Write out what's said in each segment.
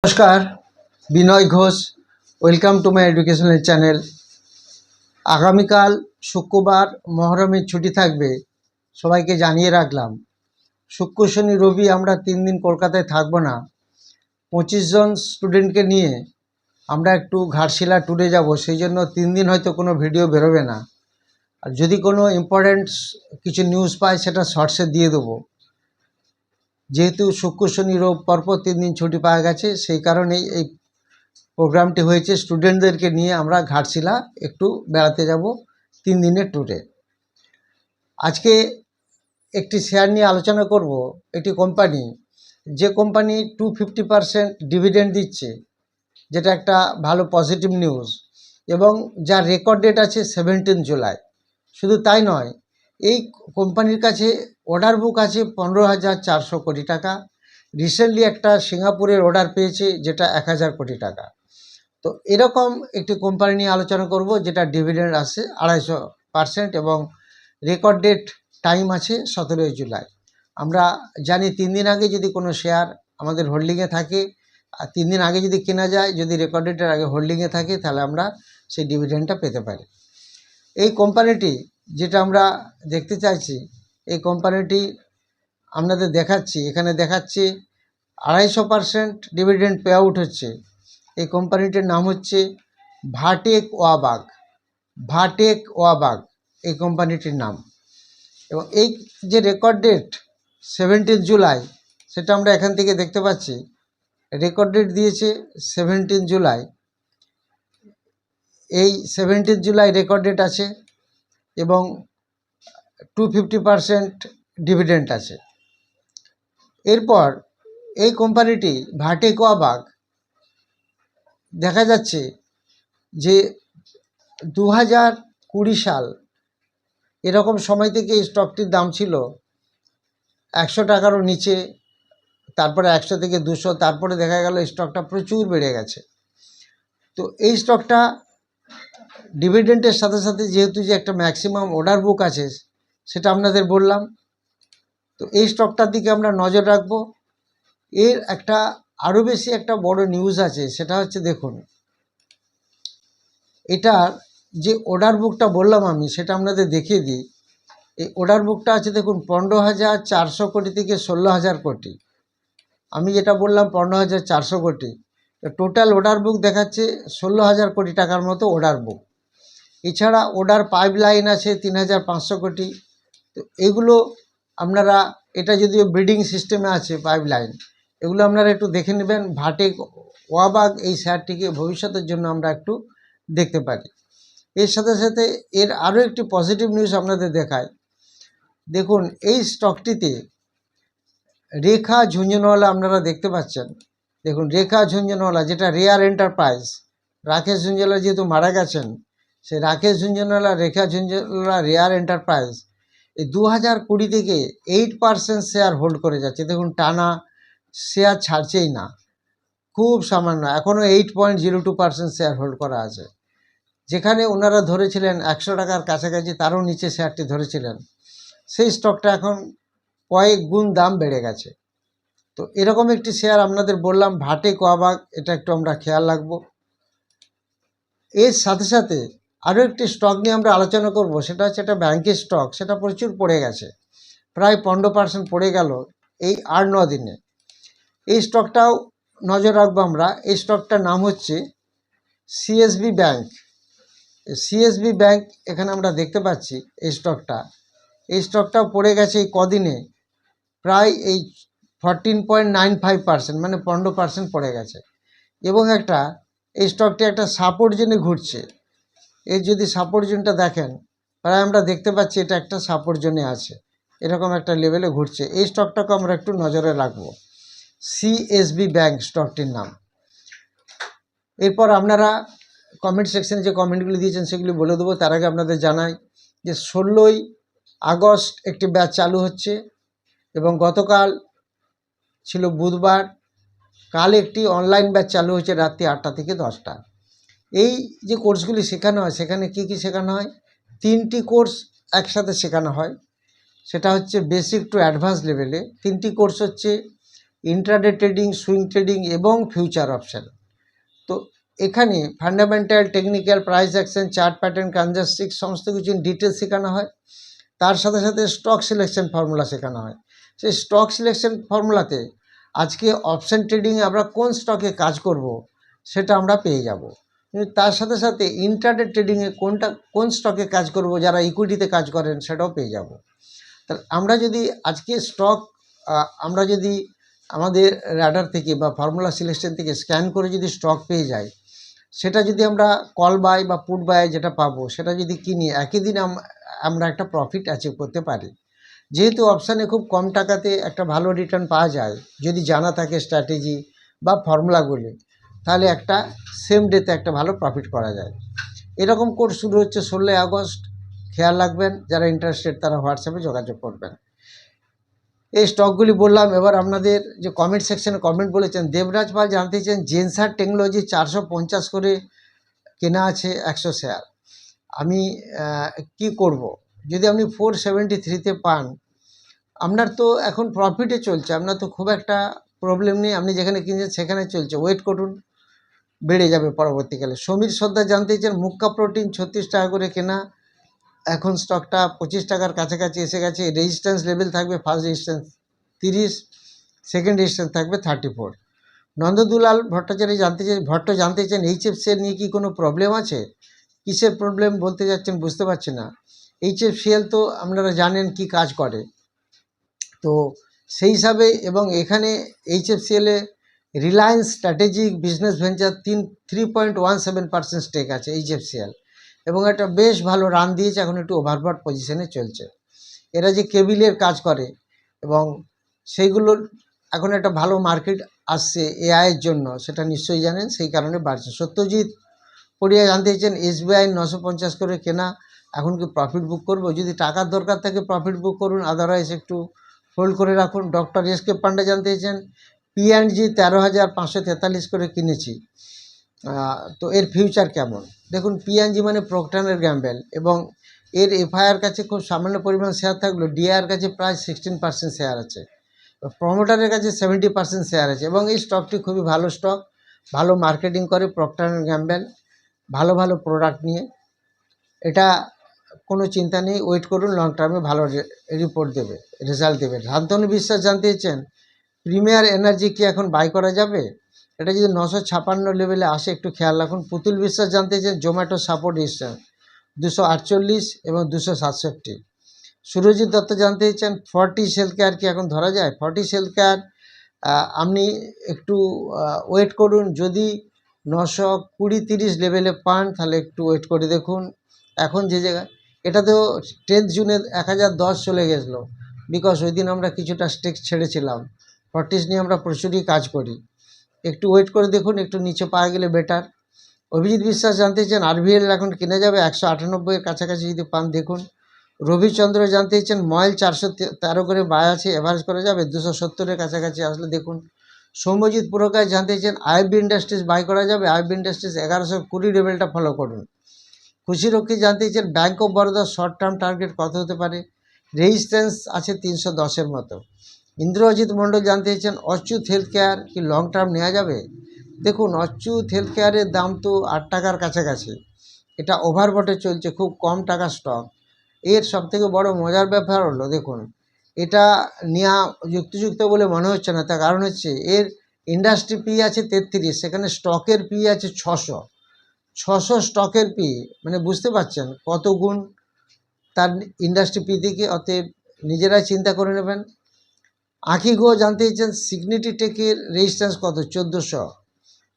নমস্কার, Binay Ghosh. Welcome to my educational channel. আগামীকাল শুক্রবার মহরমের ছুটি থাকবে, সবাইকে জানিয়ে রাখলাম। শুক্র শনি রবি আমরা 3 দিন কলকাতায় থাকবো না। 25 জন স্টুডেন্টকে নিয়ে আমরা একটু ঘাটশিলা ট্যুরে যাব, সেই জন্য 3 দিন হয়তো কোনো ভিডিও বেরোবে না। আর যদি কোনো ইম্পর্ট্যান্ট কিছু নিউজ পাই সেটা শর্টসে দিয়ে দেবো। যেহেতু শুক্র শনি রোব পরপর 3 দিন ছুটি পাওয়া গেছে, সেই কারণেই এই প্রোগ্রামটি হয়েছে। স্টুডেন্টদেরকে নিয়ে আমরা ঘাটশিলা একটু বেড়াতে যাব 3 দিনের ট্যুরে। আজকে একটি শেয়ার নিয়ে আলোচনা করব। একটি কোম্পানি, যে কোম্পানি 250% ডিভিডেন্ড দিচ্ছে, যেটা একটা ভালো পজিটিভ নিউজ, এবং যার রেকর্ড ডেট আছে 17 জুলাই। শুধু তাই নয়, এই কোম্পানির কাছে অর্ডার বুক আছে 15,400 কোটি টাকা। রিসেন্টলি একটা সিঙ্গাপুরের অর্ডার পেয়েছে, যেটা 1,000 কোটি টাকা। তো এরকম একটি কোম্পানি নিয়ে আলোচনা করব, যেটা ডিভিডেন্ড আসে 250% এবং রেকর্ড ডেট টাইম আছে 17 জুলাই। আমরা জানি 3 দিন আগে যদি কোনো শেয়ার আমাদের হোল্ডিংয়ে থাকে, আর 3 দিন আগে যদি কেনা যায়, যদি রেকর্ড ডেটের আগে হোল্ডিংয়ে থাকে, তাহলে আমরা সেই ডিভিডেন্ডটা পেতে পারি। এই কোম্পানিটি যেটা আমরা দেখতে চাইছি, এই কোম্পানিটি আপনাদের দেখাচ্ছি। এখানে দেখাচ্ছে 250% ডিভিডেন্ড পে আউট হচ্ছে। এই কোম্পানিটির নাম হচ্ছে ভাটেক ওয়াবাগ। ভাটেক ওয়াবাগ এই কোম্পানিটির নাম। এবং এই যে রেকর্ড ডেট 17 জুলাই, সেটা আমরা এখান থেকে দেখতে পাচ্ছি। রেকর্ড ডেট দিয়েছে 17 জুলাই। এই 17 জুলাই রেকর্ড ডেট আছে এবং 250% ডিভিডেন্ড আছে। এরপর এই কোম্পানিটি ভাটেক ওয়াবাগ দেখা যাচ্ছে যে 2020 সাল এরকম সময় থেকে এই স্টকটির দাম ছিল 100 টাকারও নিচে, তারপরে 100 থেকে 200, তারপরে দেখা গেল স্টকটা প্রচুর বেড়ে গেছে। তো এই স্টকটা ডিভিডেন্ডের সাথে সাথে যেহেতু যে একটা ম্যাক্সিমাম অর্ডার বুক আছে, সেটা আপনাদের বললাম। তো এই স্টকটার দিকে আমরা নজর রাখবো। এর একটা আরও বেশি একটা বড় নিউজ আছে, সেটা হচ্ছে দেখুন, এটার যে অর্ডার বুকটা বললাম আমি, সেটা আপনাদের দেখিয়ে দিই। এই অর্ডার বুকটা আছে দেখুন 15,400 কোটি থেকে 16,000 কোটি। আমি যেটা বললাম 15,400 কোটি, টোটাল অর্ডার বুক দেখাচ্ছে 16,000 কোটি টাকার মতো অর্ডার বুক। এছাড়া অর্ডার পাইপলাইন আছে 3,500 কোটি। তো এগুলো আপনারা, এটা যদিও ব্রিডিং সিস্টেমে আছে পাইপলাইন, এগুলো আপনারা একটু দেখে নেবেন। ভাটেক ওয়াবাগ এই শেয়ারটিকে ভবিষ্যতের জন্য আমরা একটু দেখতে পারি। এর সাথে সাথে এর আরও একটি পজিটিভ নিউজ আপনাদের দেখায়। দেখুন, এই স্টকটিতে রেখা ঝুনঝুনওয়ালা আপনারা দেখতে পাচ্ছেন। দেখুন, রেখা ঝুনঝুনওয়ালা, যেটা রেয়ার এন্টারপ্রাইজ। রাকেশ ঝুনঝুনওয়ালা যেহেতু মারা গেছেন, সেই রাকেশ ঝুনঝুনওয়ালা, রেখা ঝুনঝুনওয়ালা রেয়ার এন্টারপ্রাইজ এই 2020 থেকে 8% শেয়ার হোল্ড করে যাচ্ছে। দেখুন, টানা শেয়ার ছাড়ছেই না, খুব সামান্য, এখনও 8.02% শেয়ার হোল্ড করা আছে। যেখানে ওনারা ধরেছিলেন 100 টাকার কাছাকাছি, তারও নিচে শেয়ারটি ধরেছিলেন, সেই স্টকটা এখন কয়েক গুণ দাম বেড়ে গেছে। তো এরকম একটি শেয়ার আপনাদের বললাম, ভাটেক ওয়াবাগ, এটা একটু আমরা খেয়াল রাখবো। এর সাথে সাথে আরও একটি স্টক নিয়ে আমরা আলোচনা করব, সেটা হচ্ছে একটা ব্যাংকের স্টক। সেটা প্রচুর পড়ে গেছে, প্রায় 15% পড়ে গেল এই 8-9 দিনে। এই স্টকটাও নজর রাখবো আমরা। এই স্টকটার নাম হচ্ছে সিএসবি ব্যাংক। সিএসবি ব্যাংক এখানে আমরা দেখতে পাচ্ছি এই স্টকটাও পড়ে গেছে এই কদিনে, প্রায় এই 14.95%, মানে 15% পড়ে গেছে। এবং এই স্টকটি একটা সাপোর্ট জোনে ঘুরছে। এর যদি সাপোর্ট জোনটা দেখেন, প্রায় আমরা দেখতে পাচ্ছি এটা একটা সাপোর্ট জোনে আছে, এরকম একটা লেভেলে ঘুরছে। এই স্টকটাকে আমরা একটু নজরে রাখবো, সিএসবি ব্যাংক স্টকটির নাম। এরপর আপনারা কমেন্ট সেকশনে যে কমেন্টগুলি দিয়েছেন সেগুলি বলে দেবো। তার আগে আপনাদের জানাই যে 16ই আগস্ট একটি ব্যাচ চালু হচ্ছে, এবং গতকাল ছিল বুধবার। কাল একটি অনলাইন ব্যাচ চালু হয়েছে রাত্রি 8টা থেকে 10টা। এই যে কোর্সগুলি শেখানো হয়, সেখানে কি কি শেখানো হয়? 3টি কোর্স একসাথে শেখানো হয়। সেটা হচ্ছে বেসিক টু অ্যাডভান্স লেভেলে। 3টি কোর্স হচ্ছে ইন্ট্রাডে ট্রেডিং, সুইং ট্রেডিং এবং ফিউচার অপশান। তো এখানে fundamental, technical, price action, chart pattern, candlestick সমস্ত কিছু ডিটেলস শেখানো হয়। তার সাথে সাথে স্টক সিলেকশন ফর্মুলা শেখানো হয়। সেই স্টক সিলেকশন ফর্মুলাতে আজকে অপশান ট্রেডিংয়ে আমরা কোন স্টকে কাজ করব সেটা আমরা পেয়ে যাব। কিন্তু তার সাথে সাথে ইন্ট্রাডে ট্রেডিংয়ে কোন স্টকে কাজ করব, যারা ইকুইটিতে কাজ করেন সেটাও পেয়ে যাব। তাহলে আমরা যদি আজকে স্টক আমরা যদি আমাদের র্যাডার থেকে বা ফর্মুলা সিলেকশন থেকে স্ক্যান করে যদি স্টক পেয়ে যাই, সেটা যদি আমরা কল বাই বা পুট বাই যেটা পাবো সেটা যদি কিনি, একই দিন আমরা একটা প্রফিট অ্যাচিভ করতে পারি। যেহেতু অপশানে খুব কম টাকাতে একটা ভালো রিটার্ন পাওয়া যায় যদি জানা থাকে স্ট্র্যাটেজি বা ফর্মুলাগুলি, তাহলে একটা সেম ডেতে একটা ভালো প্রফিট করা যায়। এরকম কোর্স শুরু হচ্ছে 16 আগস্ট। খেয়াল রাখবেন, যারা ইন্টারেস্টেড তারা হোয়াটসঅ্যাপে যোগাযোগ করবেন। এই স্টকগুলি বললাম। এবার আপনাদের যে কমেন্ট সেকশনে কমেন্ট বলেছেন, দেবরাজ পাল জানতে চান জেনসার টেকনোলজি 450 করে কেনা আছে 100 শেয়ার, আমি কি করব? যদি আপনি 473-তে পান, আপনার তো এখন প্রফিটে চলছে, আপনার তো খুব একটা প্রবলেম নেই, আপনি যেখানে কিনছেন সেখানে চলছে, ওয়েট করুন, বেড়ে যাবে পরবর্তীকালে। সমীর সর্দার জানতে চান মুক্কা প্রোটিন 36 টাকা করে কেনা, এখন স্টকটা 25 টাকার কাছাকাছি এসে গেছে। রেজিস্ট্যান্স লেভেল থাকবে, ফার্স্ট রেজিস্ট্যান্স 30, সেকেন্ড রেজিস্ট্যান্স থাকবে 34। নন্দদুলাল ভট্টাচার্য জানতে চান এইচএফসিএল নিয়ে কি কোনো প্রবলেম আছে? কিসের প্রবলেম বলতে যাচ্ছেন বুঝতে পারছি না। এইচএফসিএল তো আপনারা জানেন কি কাজ করে, তো সেই হিসাবে, এবং এখানে এইচএফসিএলে Reliance strategic business venture 3.17% stake আছে এইচএফসিএল, এবং একটা বেশ ভালো রান দিয়েছে, এখন একটু ওভারবট পজিশনে চলছে। এরা যে কেবিলের কাজ করে এবং সেইগুলোর এখন একটা ভালো মার্কেট আসছে এআইয়ের জন্য, সেটা নিশ্চয়ই জানেন, সেই কারণে বাড়ছে। সত্যজিৎ পড়িয়া জানতে চাইছেন এসবিআই 950 করে কেনা, এখন কি প্রফিট বুক করব? যদি টাকার দরকার থাকে প্রফিট বুক করুন, আদারওয়াইজ একটু হোল্ড করে রাখুন। ডক্টর এসকে পান্ডে জানতে চাইছেন P&G 13,543 করে কিনেছি, তো এর ফিউচার কেমন? দেখুন, P&G মানে প্রক্টর অ্যান্ড গ্যাম্বেল, এবং এর এফআইআর কাছে খুব সামান্য পরিমাণ শেয়ার থাকলেও ডিআইআর কাছে প্রায় 16% শেয়ার আছে, প্রমোটারের কাছে 70% শেয়ার আছে, এবং এই স্টকটি খুবই ভালো স্টক, ভালো মার্কেটিং করে প্রক্টর অ্যান্ড গ্যাম্বেল, ভালো ভালো প্রোডাক্ট নিয়ে। এটা কোনো চিন্তা নেই, ওয়েট করুন, লং টার্মে ভালো রিপোর্ট দেবে, রেজাল্ট দেবে। শান্তনু বিশ্বাস জানতে চাইছেন প্রিমিয়ার এনার্জি কি এখন বাই করা যাবে? এটা যদি 956 লেভেলে আসে একটু খেয়াল রাখুন। পুতুল বিশ্বাস জানতে চাইছেন জোম্যাটো সাপোর্ট রেজিস্ট্যান্স 248 এবং 267। সুরজিৎ দত্ত জানতে চাইছেন ফর্টিস হেলথ কেয়ার কি এখন ধরা যায়? ফর্টিস হেলথ কেয়ার আপনি একটু ওয়েট করুন, যদি 920-30 লেভেলে পান তাহলে একটু ওয়েট করে দেখুন। এখন যে জায়গায়, এটা তো 10 জুনে 1010 চলে গেছিলো, বিকজ ওই দিন আমরা কিছুটা স্টেক ছেড়েছিলাম। ফর্টিস নিয়ে আমরা প্রচুরই কাজ করি, একটু ওয়েট করে দেখুন, একটু নিচে পাওয়া গেলে বেটার। অভিজিৎ বিশ্বাস জানতে চান আরবিএল এখন কিনে যাবে 198-এর কাছাকাছি যদি পান দেখুন। রবিচন্দ্র জানতে চান ময়েল 413 করে বাই আছে, এভারেজ করা যাবে 270-এর কাছাকাছি আসলে দেখুন। সৌম্যজিৎ পুরকার জানতে চান আইএফবি ইন্ডাস্ট্রিজ বাই করা যাবে, আইএফবি ইন্ডাস্ট্রিজ 1120 লেভেলটা ফলো করুন। খুশিরক্ষী জানতে চান ব্যাঙ্ক অফ বরোদার শর্ট টার্ম টার্গেট কত হতে পারে? রেজিস্ট্যান্স আছে 310-এর মতো। ইন্দ্রজিৎ মণ্ডল জানতে চাইছেন অচ্যুত হেলথ কেয়ার কি লং টার্ম নেওয়া যাবে? দেখুন, অচ্যুত হেলথ কেয়ারের দাম তো 8 টাকার কাছাকাছি, এটা ওভারবটে চলছে, খুব কম টাকার স্টক। এর সবথেকে বড় মজার ব্যাপার হলো, দেখুন, এটা নেওয়া যুক্তিযুক্ত বলে মনে হচ্ছে না, তার কারণ হচ্ছে এর ইন্ডাস্ট্রি পি আছে 33, সেখানে স্টকের পি আছে 600 স্টকের পি, মানে বুঝতে পারছেন কত গুণ তার ইন্ডাস্ট্রি পি থেকে। অতএব নিজেরাই চিন্তা করে নেবেন। আঁখি গো জানতে চাইছেন সিগনিটি টেকের রেজিস্ট্যান্স কত? 1400।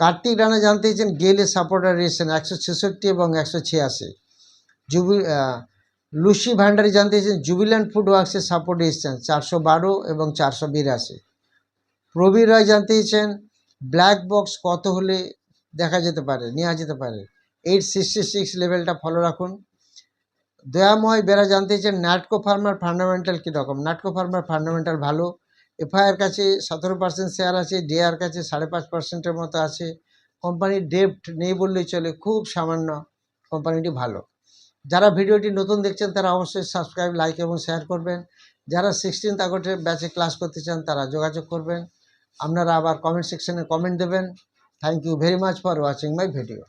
কার্তিক রানা জানতে চাইছেন গেলের সাপোর্টার রেজিস্ট্যান্স 166 এবং 186। লুসি ভান্ডারি জানতে চাইছেন জুবিল্যান্ট ফুড ওয়ার্কসের সাপোর্ট রেজিস্ট্যান্স 412 এবং 482। প্রবীর রায় জানতে চাইছেন ব্ল্যাক বক্স কত হলে দেখা যেতে পারে, নেওয়া যেতে পারে? 866 লেভেলটা ফলো রাখুন। দয়াময় বেরা জানতে চাইছেন ন্যাটকো ফার্মার ফান্ডামেন্টাল কীরকম? ন্যাটকো ফার্মার ফান্ডামেন্টাল ভালো, এফআইআর কাছে 17% শেয়ার আছে, ডিআর কাছে 5.5%-এর মতো আছে, কোম্পানির ডেপ্ট নেই বললেই চলে, খুব সামান্য, কোম্পানিটি ভালো। যারা ভিডিওটি নতুন দেখছেন তারা অবশ্যই সাবস্ক্রাইব, লাইক এবং শেয়ার করবেন। যারা 16 আগস্টের ব্যাচে ক্লাস করতে চান তারা যোগাযোগ করবেন। আপনারা আবার কমেন্ট সেকশনে কমেন্ট দেবেন। Thank you very much for watching my video.